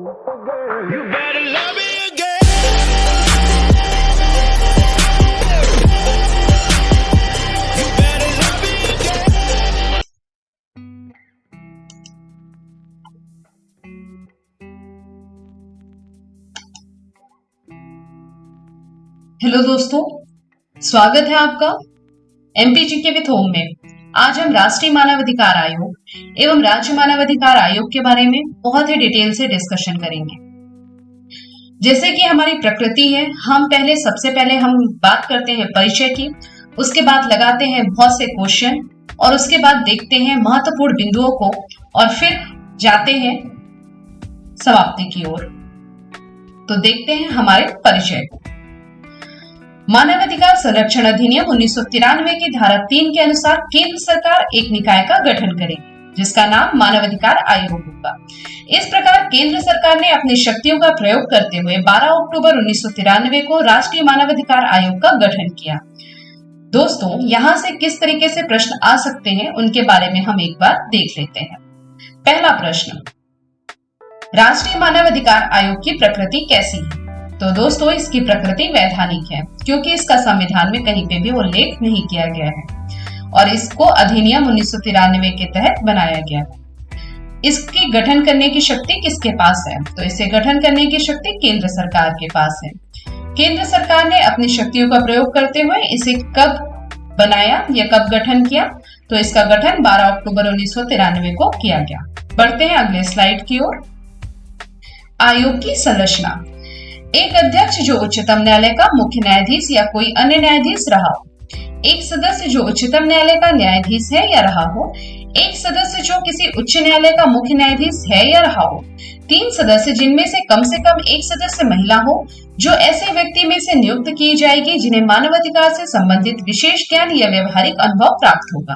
You better love me again. You better love me again. Hello दोस्तों, स्वागत है आपका एमपीजीके विथ होम में। आज हम राष्ट्रीय मानवाधिकार आयोग एवं राज्य मानवाधिकार आयोग के बारे में बहुत ही डिटेल से डिस्कशन करेंगे। जैसे कि हमारी प्रकृति है, सबसे पहले हम बात करते हैं परिचय की, उसके बाद लगाते हैं बहुत से क्वेश्चन और उसके बाद देखते हैं महत्वपूर्ण बिंदुओं को और फिर जाते हैं समाप्ति की ओर। तो देखते हैं हमारे परिचय को। मानवाधिकार संरक्षण अधिनियम 1993 की धारा 3 के अनुसार केंद्र सरकार एक निकाय का गठन करेगी जिसका नाम मानवाधिकार आयोग होगा। इस प्रकार केंद्र सरकार ने अपनी शक्तियों का प्रयोग करते हुए 12 अक्टूबर 1993 को राष्ट्रीय मानवाधिकार आयोग का गठन किया। दोस्तों, यहाँ से किस तरीके से प्रश्न आ सकते हैं उनके बारे में हम एक बार देख लेते हैं। पहला प्रश्न, राष्ट्रीय मानवाधिकार आयोग की प्रकृति कैसी है? तो दोस्तों, इसकी प्रकृति वैधानिक है क्योंकि इसका संविधान में कहीं पे भी उल्लेख नहीं किया गया है और इसको अधिनियम 1993 के तहत बनाया गया है। इसकी गठन करने की शक्ति किसके पास है? तो इसे गठन करने की शक्ति केंद्र सरकार के पास है। केंद्र सरकार ने अपनी शक्तियों का प्रयोग करते हुए इसे कब बनाया या कब गठन किया? तो इसका गठन 12 अक्टूबर 1993 को किया गया। बढ़ते हैं अगले स्लाइड की ओर। आयोग की संरचना। एक अध्यक्ष जो उच्चतम न्यायालय का मुख्य न्यायाधीश या कोई अन्य न्यायाधीश रहा हो, एक सदस्य जो उच्चतम न्यायालय का न्यायाधीश है या रहा हो, एक सदस्य जो किसी उच्च न्यायालय का मुख्य न्यायाधीश है या रहा हो, 3 सदस्य जिनमें से कम एक सदस्य महिला हो, जो ऐसे व्यक्ति में से नियुक्त की जाएगी जिन्हें मानवाधिकार से संबंधित विशेष ज्ञान या व्यवहारिक अनुभव प्राप्त होगा।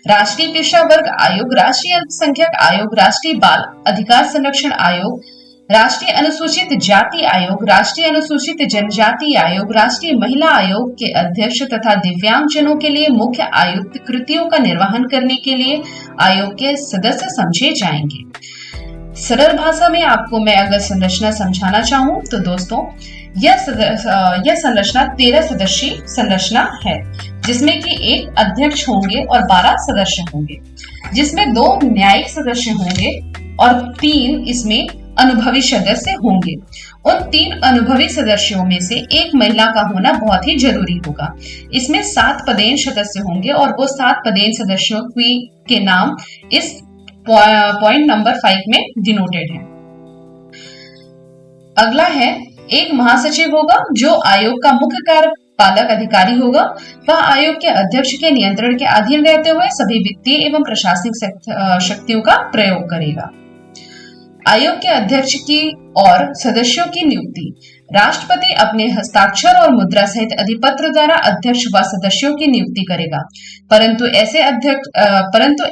राष्ट्रीय पिछड़ा वर्ग आयोग, राष्ट्रीय अल्पसंख्यक आयोग, राष्ट्रीय बाल अधिकार संरक्षण आयोग, राष्ट्रीय अनुसूचित जाति आयोग, राष्ट्रीय अनुसूचित जनजाति आयोग, राष्ट्रीय महिला आयोग के अध्यक्ष तथा दिव्यांगजनों के लिए मुख्य आयुक्त कृतियों का निर्वहन करने के लिए आयोग के सदस्य समझे जाएंगे। सरल भाषा में आपको मैं अगर संरचना समझाना चाहूँ तो दोस्तों, यह संरचना 13 सदस्यीय संरचना है जिसमें कि एक अध्यक्ष होंगे और 12 सदस्य होंगे, जिसमें 2 न्यायिक सदस्य होंगे और 3 इसमें अनुभवी सदस्य होंगे। उन 3 अनुभवी सदस्यों में से एक महिला का होना बहुत ही जरूरी होगा। इसमें 7 पदेन सदस्य होंगे और वो 7 पदेन सदस्यों के नाम इस पॉइंट नंबर 5 में डिनोटेड है। अगला है, एक महासचिव होगा जो आयोग का मुख्य कार्यपालक अधिकारी होगा। वह आयोग के अध्यक्ष के नियंत्रण के अधीन रहते हुए सभी वित्तीय एवं प्रशासनिक शक्तियों का प्रयोग करेगा। आयोग के अध्यक्ष की और सदस्यों की नियुक्ति राष्ट्रपति अपने हस्ताक्षर और मुद्रा सहित अधिपत्र द्वारा अध्यक्ष व सदस्यों की नियुक्ति करेगा, परंतु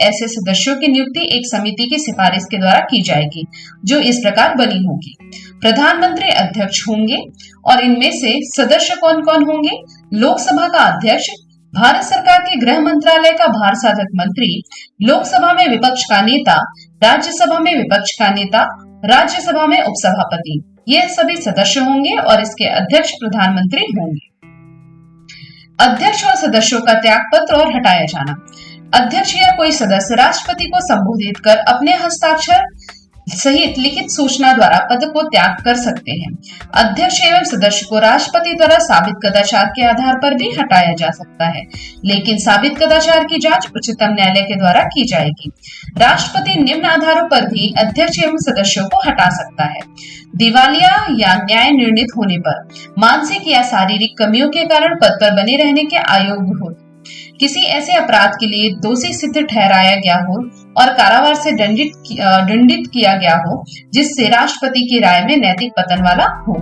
ऐसे सदस्यों की नियुक्ति एक समिति की सिफारिश के द्वारा की जाएगी जो इस प्रकार बनी होगी। प्रधानमंत्री अध्यक्ष होंगे और इनमें से सदस्य कौन कौन होंगे? लोकसभा का अध्यक्ष, भारत सरकार के गृह मंत्रालय का भार साधक मंत्री, लोकसभा में विपक्ष का नेता, राज्यसभा में विपक्ष का नेता, राज्यसभा में उपसभापति, ये सभी सदस्य होंगे और इसके अध्यक्ष प्रधानमंत्री होंगे। अध्यक्ष और सदस्यों का त्यागपत्र और हटाया जाना। अध्यक्ष या कोई सदस्य राष्ट्रपति को संबोधित कर अपने हस्ताक्षर सहित लिखित सूचना द्वारा पद को त्याग कर सकते हैं। अध्यक्ष एवं सदस्य को राष्ट्रपति द्वारा साबित कदाचार के आधार पर भी हटाया जा सकता है, लेकिन साबित कदाचार की जांच उच्चतम न्यायालय के द्वारा की जाएगी। राष्ट्रपति निम्न आधारों पर भी अध्यक्ष एवं सदस्यों को हटा सकता है। दिवालिया या न्याय निर्णीत होने पर, मानसिक या शारीरिक कमियों के कारण पद पर बने रहने के अयोग्य हो, किसी ऐसे अपराध के लिए दोषी सिद्ध ठहराया गया हो और कारावास से दंडित किया गया हो जिससे राष्ट्रपति की राय में नैतिक पतन वाला हो।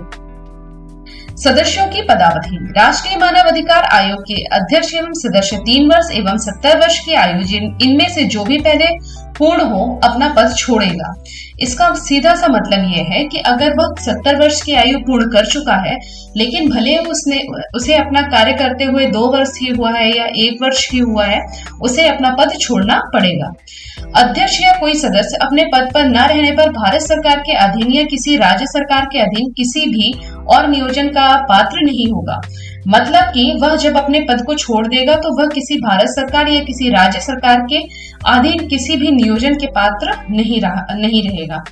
सदस्यों की पदावधि। राष्ट्रीय मानवाधिकार आयोग के अध्यक्ष एवं सदस्य 3 वर्ष एवं 70 वर्ष की आयु इनमें से जो भी पहले पूर्ण हो अपना पद छोड़ेगा। इसका सीधा सा मतलब यह है कि अगर वह 70 वर्ष की आयु पूर्ण कर चुका है, लेकिन भले उसे अपना कार्य करते हुए 2 वर्ष ही हुआ है या 1 वर्ष ही हुआ है, उसे अपना पद छोड़ना पड़ेगा। अध्यक्ष या कोई सदस्य अपने पद पर न रहने पर भारत सरकार के अधीन या किसी राज्य सरकार के अधीन किसी भी और नियोजन का पात्र नहीं होगा। मतलब कि वह जब अपने पद को छोड़ देगा तो वह किसी भारत सरकार या किसी राज्य सरकार के अधीन किसी भी नियोजन के पात्र नहीं रहेगा।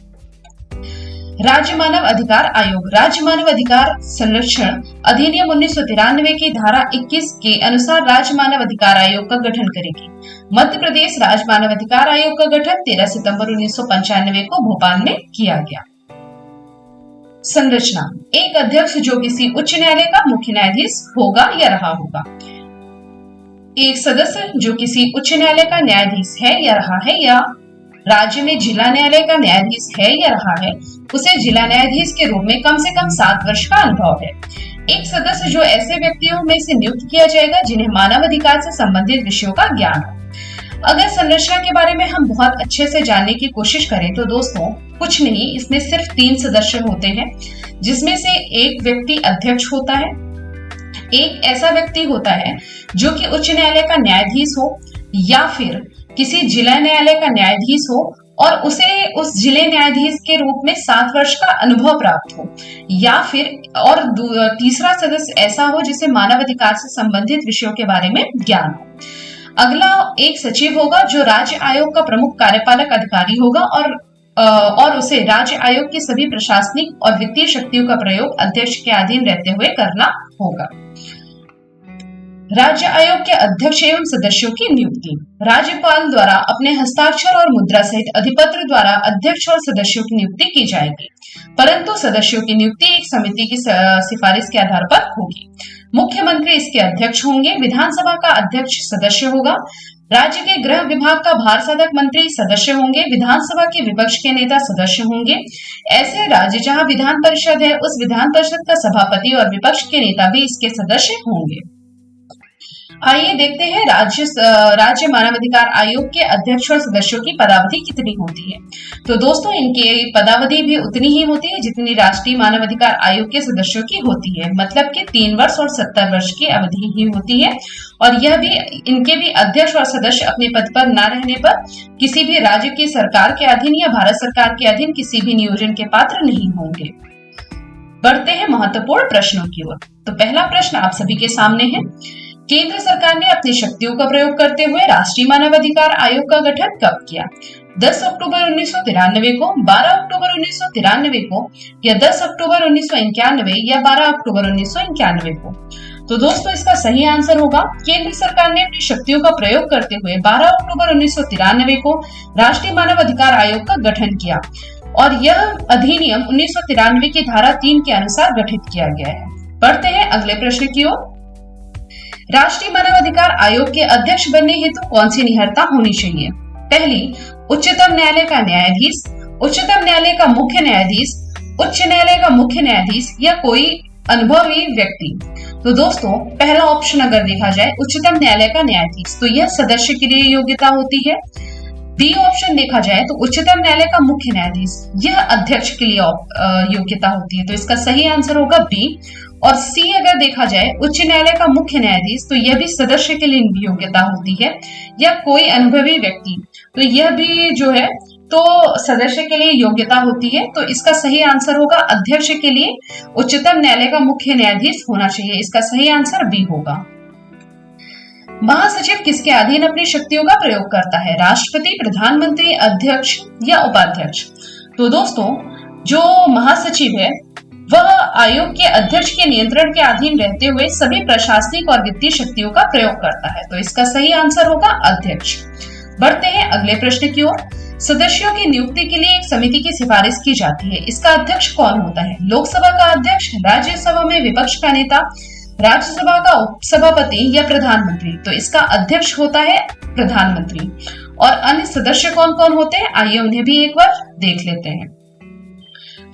राज्य मानव अधिकार आयोग राज्य मानव अधिकार संरक्षण अधिनियम 1993 की धारा 21 के अनुसार राज्य मानव अधिकार आयोग का गठन करेगी। मध्य प्रदेश राज्य मानव अधिकार आयोग का गठन 13 सितंबर 1995 को भोपाल में किया गया। संरचना, एक अध्यक्ष जो किसी उच्च न्यायालय का मुख्य न्यायाधीश होगा या रहा होगा। एक सदस्य जो किसी उच्च न्यायालय का न्यायाधीश है या रहा है या राज्य में जिला न्यायालय का न्यायाधीश है या रहा है, उसे जिला न्यायाधीश के रूप में कम से कम 7 वर्ष का अनुभव है। एक सदस्य जो ऐसे व्यक्तियों में से नियुक्त किया जाएगा जिन्हें मानव अधिकार से संबंधित विषयों का ज्ञान हो। अगर संरचना के बारे में हम बहुत अच्छे से जानने की कोशिश करें तो दोस्तों कुछ नहीं, इसमें सिर्फ 3 सदस्य होते हैं, जिसमें से एक व्यक्ति अध्यक्ष होता है, एक ऐसा व्यक्ति होता है जो कि उच्च न्यायालय का न्यायाधीश हो या फिर किसी जिला न्यायालय का न्यायाधीश हो और उसे उस जिले न्यायाधीश के रूप में 7 वर्ष का अनुभव प्राप्त हो, या फिर और तीसरा सदस्य ऐसा हो जिसे मानव अधिकार से संबंधित विषयों के बारे में ज्ञान हो। अगला एक सचिव होगा जो राज्य आयोग का प्रमुख कार्यपालक अधिकारी होगा और उसे राज्य आयोग की सभी प्रशासनिक और वित्तीय शक्तियों का प्रयोग अध्यक्ष के अधीन रहते हुए करना होगा। राज्य आयोग के अध्यक्ष एवं सदस्यों की नियुक्ति, राज्यपाल द्वारा अपने हस्ताक्षर और मुद्रा सहित अधिपत्र द्वारा अध्यक्ष और सदस्यों की नियुक्ति की जाएगी, परंतु सदस्यों की नियुक्ति एक समिति की सिफारिश के आधार पर होगी। मुख्यमंत्री इसके अध्यक्ष होंगे। विधानसभा का अध्यक्ष सदस्य होगा। राज्य के गृह विभाग का भार साधक मंत्री सदस्य होंगे। विधानसभा के विपक्ष के नेता सदस्य होंगे। ऐसे राज्य जहां विधान परिषद है, उस विधान परिषद का सभापति और विपक्ष के नेता भी इसके सदस्य होंगे। आइए देखते हैं राज्य मानवाधिकार आयोग के अध्यक्ष और सदस्यों की पदावधि कितनी होती है। तो दोस्तों इनकी पदावधि भी उतनी ही होती है जितनी राष्ट्रीय मानवाधिकार आयोग के सदस्यों की होती है, मतलब कि 3 वर्ष और 70 वर्ष की अवधि ही होती है। और यह भी इनके भी अध्यक्ष और सदस्य अपने पद पर न रहने पर किसी भी राज्य की सरकार के अधीन या भारत सरकार के अधीन किसी भी नियोजन के पात्र नहीं होंगे। बढ़ते हैं महत्वपूर्ण प्रश्नों की ओर। तो पहला प्रश्न आप सभी के सामने है, केंद्र सरकार ने अपनी शक्तियों का प्रयोग करते हुए राष्ट्रीय मानवाधिकार आयोग का गठन कब किया? 10 अक्टूबर 1993 को, 12 अक्टूबर 1993 को, या 10 अक्टूबर 1991 या 12 अक्टूबर 1991 को? तो दोस्तों इसका सही आंसर होगा केंद्र सरकार ने अपनी शक्तियों का प्रयोग करते हुए 12 अक्टूबर 1993 को राष्ट्रीय मानवाधिकार आयोग का गठन किया और यह अधिनियम 1993 की धारा 3 के अनुसार गठित किया गया है। बढ़ते हैं अगले प्रश्न की ओर। राष्ट्रीय मानवाधिकार आयोग के अध्यक्ष बनने हेतु कौन सी निहरता होनी चाहिए? पहली, उच्चतम न्यायालय का न्यायाधीश, उच्चतम न्यायालय का मुख्य न्यायाधीश, उच्च न्यायालय का मुख्य न्यायाधीश या कोई अनुभवी व्यक्ति। तो दोस्तों पहला ऑप्शन अगर देखा जाए उच्चतम न्यायालय का न्यायाधीश, तो यह सदस्य के लिए योग्यता होती है। बी ऑप्शन देखा जाए तो उच्चतम न्यायालय का मुख्य न्यायाधीश, यह अध्यक्ष के लिए योग्यता होती है, तो इसका सही आंसर होगा बी। और सी अगर देखा जाए उच्च न्यायालय का मुख्य न्यायाधीश, तो यह भी सदस्य के लिए योग्यता होती है, या कोई अनुभवी व्यक्ति, तो यह भी जो है तो सदस्य के लिए योग्यता होती है। तो इसका सही आंसर होगा अध्यक्ष के लिए उच्चतम न्यायालय का मुख्य न्यायाधीश होना चाहिए, इसका सही आंसर बी होगा। महासचिव किसके अधीन अपनी शक्तियों का प्रयोग करता है? राष्ट्रपति, प्रधानमंत्री, अध्यक्ष या उपाध्यक्ष? तो दोस्तों जो महासचिव है वह आयोग के अध्यक्ष के नियंत्रण के अधीन रहते हुए सभी प्रशासनिक और वित्तीय शक्तियों का प्रयोग करता है, तो इसका सही आंसर होगा अध्यक्ष। बढ़ते हैं अगले प्रश्न की ओर। सदस्यों की नियुक्ति के लिए एक समिति की सिफारिश की जाती है, इसका अध्यक्ष कौन होता है? लोकसभा का अध्यक्ष, राज्यसभा में विपक्ष का नेता, राज्यसभा का उपसभापति या प्रधानमंत्री? तो इसका अध्यक्ष होता है प्रधानमंत्री। और अन्य सदस्य कौन कौन होते हैं, आइए उन्हें भी एक बार देख लेते हैं।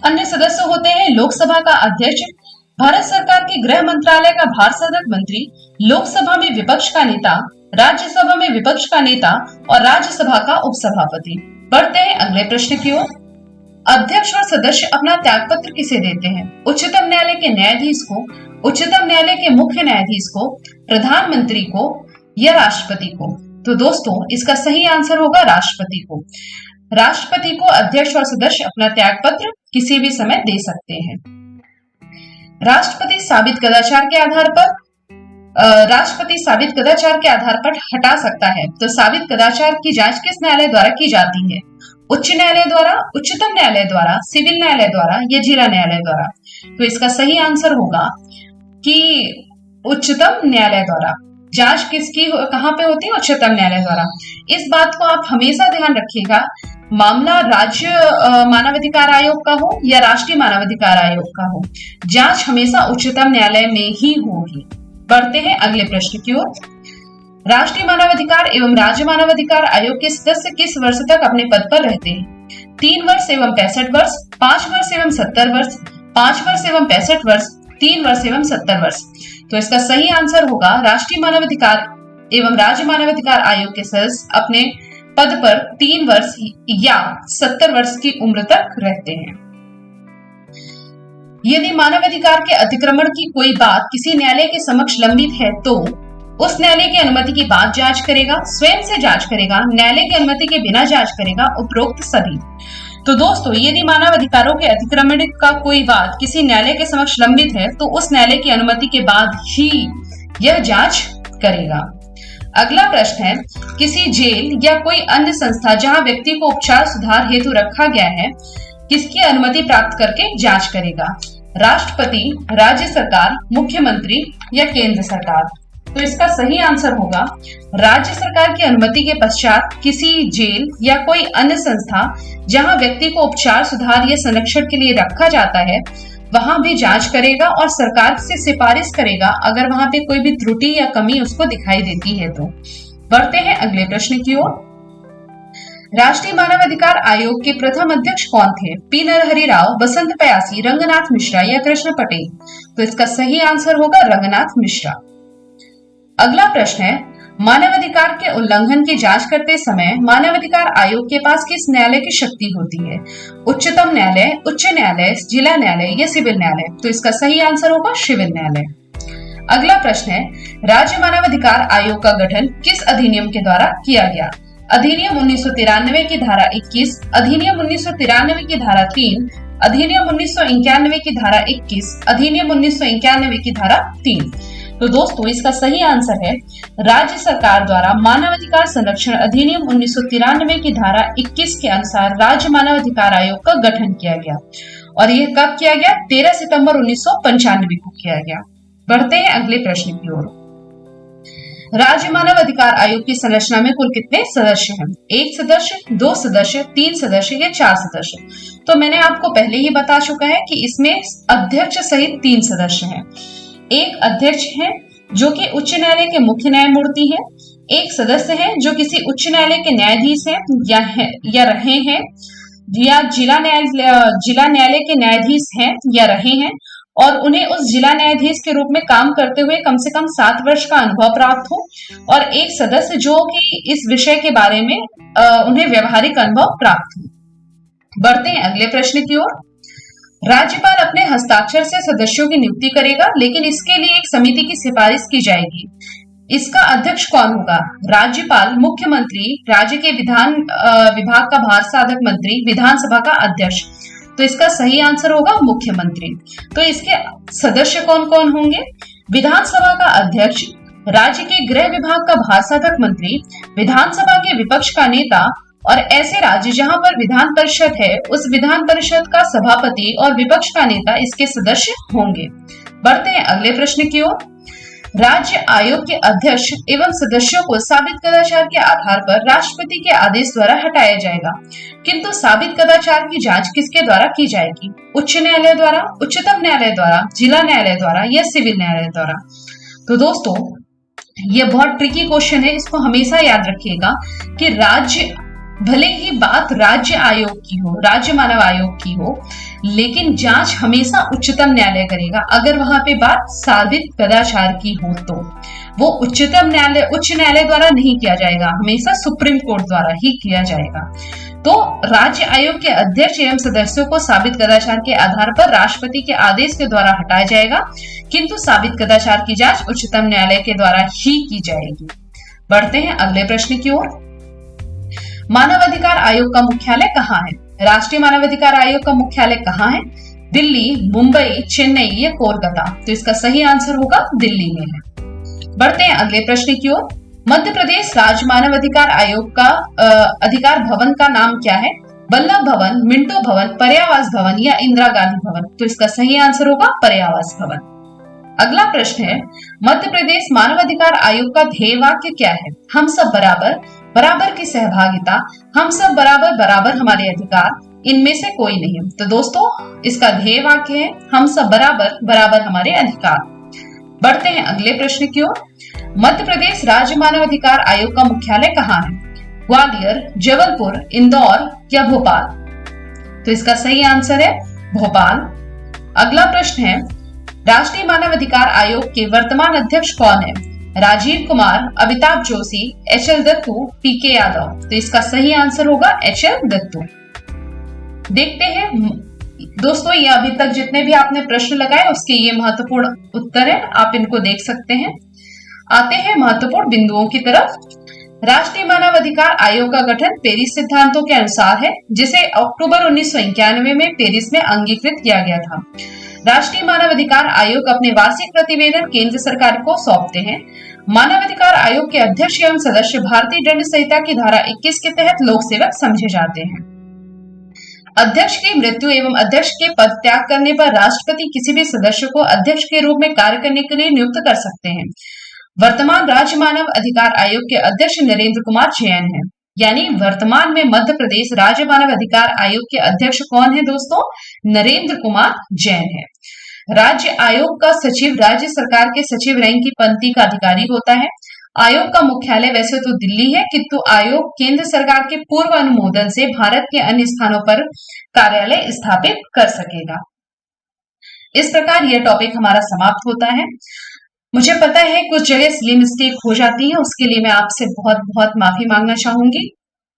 अन्य सदस्य होते हैं लोकसभा का अध्यक्ष, भारत सरकार के गृह मंत्रालय का भार साधक मंत्री, लोकसभा में विपक्ष का नेता, राज्यसभा में विपक्ष का नेता और राज्यसभा का उपसभापति। बढ़ते हैं अगले प्रश्न की ओर। अध्यक्ष और सदस्य अपना त्यागपत्र किसे देते हैं? उच्चतम न्यायालय के न्यायाधीश को, उच्चतम न्यायालय के मुख्य न्यायाधीश को, प्रधानमंत्री को या राष्ट्रपति को? तो दोस्तों इसका सही आंसर होगा राष्ट्रपति को। राष्ट्रपति को अध्यक्ष और सदस्य अपना त्यागपत्र किसी भी समय दे सकते हैं। राष्ट्रपति साबित कदाचार के आधार पर हटा सकता है। तो साबित कदाचार की जांच किस न्यायालय द्वारा की जाती है? उच्च न्यायालय द्वारा, उच्चतम न्यायालय द्वारा, सिविल न्यायालय द्वारा या जिला न्यायालय द्वारा? तो इसका सही आंसर होगा कि उच्चतम न्यायालय द्वारा। जांच किसकी कहां पे होती है? उच्चतम न्यायालय द्वारा। इस बात को आप हमेशा ध्यान रखिएगा, मामला राज्य मानवाधिकार आयोग का हो या राष्ट्रीय मानवाधिकार आयोग का हो, जांच हमेशा उच्चतम न्यायालय में ही होगी। बढ़ते हैं अगले प्रश्न की ओर। राष्ट्रीय मानवाधिकार एवं राज्य मानवाधिकार आयोग के सदस्य किस वर्ष तक अपने पद पर रहते हैं? 3 वर्ष एवं 65 वर्ष, 5 वर्ष एवं 70 वर्ष, 5 वर्ष एवं 65 वर्ष, 3 वर्ष एवं 70 वर्ष? तो इसका सही आंसर होगा राष्ट्रीय मानवाधिकार एवं राज्य मानवाधिकार आयोग के सदस्य अपने पद पर 3 वर्ष या 70 वर्ष की उम्र तक रहते हैं। यदि मानवाधिकार के अतिक्रमण की कोई बात किसी न्यायालय के समक्ष लंबित है तो उस न्यायालय की अनुमति के बाद जांच करेगा, स्वयं से जांच करेगा, न्यायालय की अनुमति के बिना जांच करेगा, उपरोक्त सभी। तो दोस्तों यदि मानवाधिकारों के अतिक्रमण का कोई बात किसी न्यायालय के समक्ष लंबित है तो उस न्यायालय की अनुमति के बाद ही यह जांच करेगा। अगला प्रश्न है, किसी जेल या कोई अन्य संस्था जहां व्यक्ति को उपचार सुधार हेतु रखा गया है, किसकी अनुमति प्राप्त करके जांच करेगा? राष्ट्रपति, राज्य सरकार, मुख्यमंत्री या केंद्र सरकार? तो इसका सही आंसर होगा राज्य सरकार की अनुमति के पश्चात किसी जेल या कोई अन्य संस्था जहां व्यक्ति को उपचार सुधार या संरक्षण के लिए रखा जाता है वहां भी जांच करेगा और सरकार से सिफारिश करेगा अगर वहां पे कोई भी त्रुटि या कमी उसको दिखाई देती है तो। बढ़ते हैं अगले प्रश्न की ओर। राष्ट्रीय मानवाधिकार आयोग के प्रथम अध्यक्ष कौन थे? पी नरहरि राव, बसंत पयासी, रंगनाथ मिश्रा या कृष्ण पटेल? तो इसका सही आंसर होगा रंगनाथ मिश्रा। अगला प्रश्न है, मानवाधिकार के उल्लंघन की जांच करते समय मानवाधिकार आयोग के पास किस न्यायालय की शक्ति होती है? उच्चतम न्यायालय, उच्च न्यायालय, जिला न्यायालय या सिविल न्यायालय? तो इसका सही आंसर होगा सिविल न्यायालय। अगला प्रश्न है, राज्य मानवाधिकार आयोग का गठन किस अधिनियम के द्वारा किया गया? अधिनियम 1993 की धारा 21, अधिनियम 1993 की धारा 3, अधिनियम 1991 की धारा 21, अधिनियम 1991 की धारा 3? तो दोस्तों इसका सही आंसर है राज्य सरकार द्वारा मानवाधिकार संरक्षण अधिनियम 1993 की धारा 21 के अनुसार राज्य मानवाधिकार आयोग का गठन किया गया और यह कब किया गया? 13 सितंबर 1995 को किया गया। बढ़ते हैं अगले प्रश्न की ओर। राज्य मानव अधिकार आयोग की संरचना में कुल कितने सदस्य हैं? 1 सदस्य, 2 सदस्य, 3 सदस्य या 4 सदस्य? तो मैंने आपको पहले ही बता चुका है कि इसमें अध्यक्ष सहित 3 सदस्य हैं। एक अध्यक्ष है जो कि उच्च न्यायालय के मुख्य न्यायमूर्ति है, एक सदस्य है जो किसी उच्च न्यायालय के न्यायाधीश हैं या रहे हैं या जिला न्यायालय के न्यायाधीश हैं या रहे हैं और उन्हें उस जिला न्यायाधीश के रूप में काम करते हुए कम से कम 7 वर्ष का अनुभव प्राप्त हो, और एक सदस्य जो कि इस विषय के बारे में उन्हें व्यवहारिक अनुभव प्राप्त हो। बढ़ते हैं अगले प्रश्न की ओर। राज्यपाल अपने हस्ताक्षर से सदस्यों की नियुक्ति करेगा, लेकिन इसके लिए एक समिति की सिफारिश की जाएगी। इसका अध्यक्ष कौन होगा? राज्यपाल, मुख्यमंत्री, राज्य के विधान विभाग का भार साधक मंत्री, विधानसभा का अध्यक्ष? तो इसका सही आंसर होगा मुख्यमंत्री। तो इसके सदस्य कौन कौन होंगे? विधानसभा का अध्यक्ष, राज्य के गृह विभाग का भार साधक मंत्री, विधानसभा के विपक्ष का नेता और ऐसे राज्य जहां पर विधान परिषद है उस विधान परिषद का सभापति और विपक्ष का नेता इसके सदस्य होंगे। बढ़ते हैं अगले प्रश्न की ओर। राज्य आयोग के अध्यक्ष एवं सदस्यों को साबित कदाचार के आधार पर राष्ट्रपति के आदेश द्वारा हटाया जाएगा, किंतु साबित कदाचार की जांच किसके द्वारा की जाएगी? उच्च न्यायालय द्वारा, उच्चतम न्यायालय द्वारा, जिला न्यायालय द्वारा या सिविल न्यायालय द्वारा? तो दोस्तों ये बहुत ट्रिकी क्वेश्चन है, इसको हमेशा याद रखिएगा कि राज्य भले ही बात राज्य आयोग की हो, राज्य मानव आयोग की हो, लेकिन जांच हमेशा उच्चतम न्यायालय करेगा। अगर वहां पे बात साबित कदाचार की हो तो वो उच्च न्यायालय द्वारा नहीं किया जाएगा, हमेशा सुप्रीम कोर्ट द्वारा ही किया जाएगा। तो राज्य आयोग के अध्यक्ष एवं सदस्यों को साबित कदाचार के आधार पर राष्ट्रपति के आदेश के द्वारा हटाया जाएगा, किंतु साबित कदाचार की जांच उच्चतम न्यायालय के द्वारा ही की जाएगी। बढ़ते हैं अगले प्रश्न की ओर। मानवाधिकार आयोग का मुख्यालय कहाँ है? राष्ट्रीय मानवाधिकार आयोग का मुख्यालय कहाँ है? दिल्ली, मुंबई, चेन्नई या कोलकाता? तो इसका सही आंसर होगा दिल्ली में है। बढ़ते हैं अगले प्रश्न की ओर। मध्य प्रदेश राज्य मानव अधिकार आयोग का अधिकार भवन का नाम क्या है? वल्लभ भवन, मिंटो भवन, पर्यावास भवन या इंदिरा गांधी भवन? तो इसका सही आंसर होगा पर्यावास भवन। अगला प्रश्न है, मध्य प्रदेश मानवाधिकार आयोग का ध्येय वाक्य क्या है? हम सब बराबर, बराबर की सहभागिता, हम सब बराबर, बराबर हमारे अधिकार, इनमें से कोई नहीं। तो दोस्तों इसका ध्येय वाक्य है हम सब बराबर, बराबर हमारे अधिकार। बढ़ते हैं अगले प्रश्न की ओर। मध्य प्रदेश राज्य मानव अधिकार आयोग का मुख्यालय कहाँ है? ग्वालियर, जबलपुर, इंदौर या भोपाल? तो इसका सही आंसर है भोपाल। अगला प्रश्न है, राष्ट्रीय मानव अधिकार आयोग के वर्तमान अध्यक्ष कौन है? राजीव कुमार, अमिताभ जोशी, एच.एल. दत्तू, पी.के. यादव? तो इसका सही आंसर होगा एच.एल. दत्तू। देखते हैं दोस्तों, ये अभी तक जितने भी आपने प्रश्न लगाए उसके ये महत्वपूर्ण उत्तर है, आप इनको देख सकते हैं। आते हैं महत्वपूर्ण बिंदुओं की तरफ। राष्ट्रीय मानव अधिकार आयोग का गठन पेरिस सिद्धांतों के अनुसार है, जिसे अक्टूबर 1991 में पेरिस में अंगीकृत किया गया था। राष्ट्रीय मानव अधिकार आयोग अपने वार्षिक प्रतिवेदन केंद्र सरकार को सौंपते हैं। मानव अधिकार आयोग के अध्यक्ष एवं सदस्य भारतीय दंड संहिता की धारा 21 के तहत लोक सेवक समझे जाते हैं। अध्यक्ष की मृत्यु एवं अध्यक्ष के पद त्याग करने पर राष्ट्रपति किसी भी सदस्य को अध्यक्ष के रूप में कार्य करने के लिए नियुक्त कर सकते हैं। वर्तमान राज्य मानव अधिकार आयोग के अध्यक्ष नरेंद्र कुमार जैन हैं। यानी वर्तमान में मध्य प्रदेश राज्य मानव अधिकार आयोग के अध्यक्ष कौन है दोस्तों? नरेंद्र कुमार जैन है। राज्य आयोग का सचिव राज्य सरकार के सचिव रैंक की पंक्ति का अधिकारी होता है। आयोग का मुख्यालय वैसे तो दिल्ली है, किंतु आयोग केंद्र सरकार के पूर्व अनुमोदन से भारत के अन्य स्थानों पर कार्यालय स्थापित कर सकेगा। इस प्रकार यह टॉपिक हमारा समाप्त होता है। मुझे पता है कुछ जगह सिली मिस्टेक हो जाती है, उसके लिए मैं आपसे बहुत बहुत माफी मांगना चाहूंगी।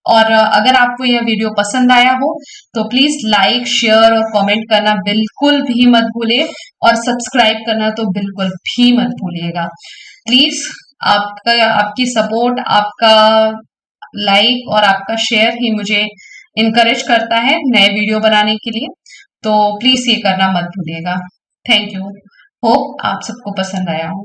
और अगर आपको यह वीडियो पसंद आया हो तो प्लीज लाइक, शेयर और कमेंट करना बिल्कुल भी मत भूलिए, और सब्सक्राइब करना तो बिल्कुल भी मत भूलिएगा। प्लीज आपकी सपोर्ट, आपका लाइक और आपका शेयर ही मुझे इनकरेज करता है नए वीडियो बनाने के लिए, तो प्लीज ये करना मत भूलिएगा। Thank you. होप आप सबको पसंद आया हो।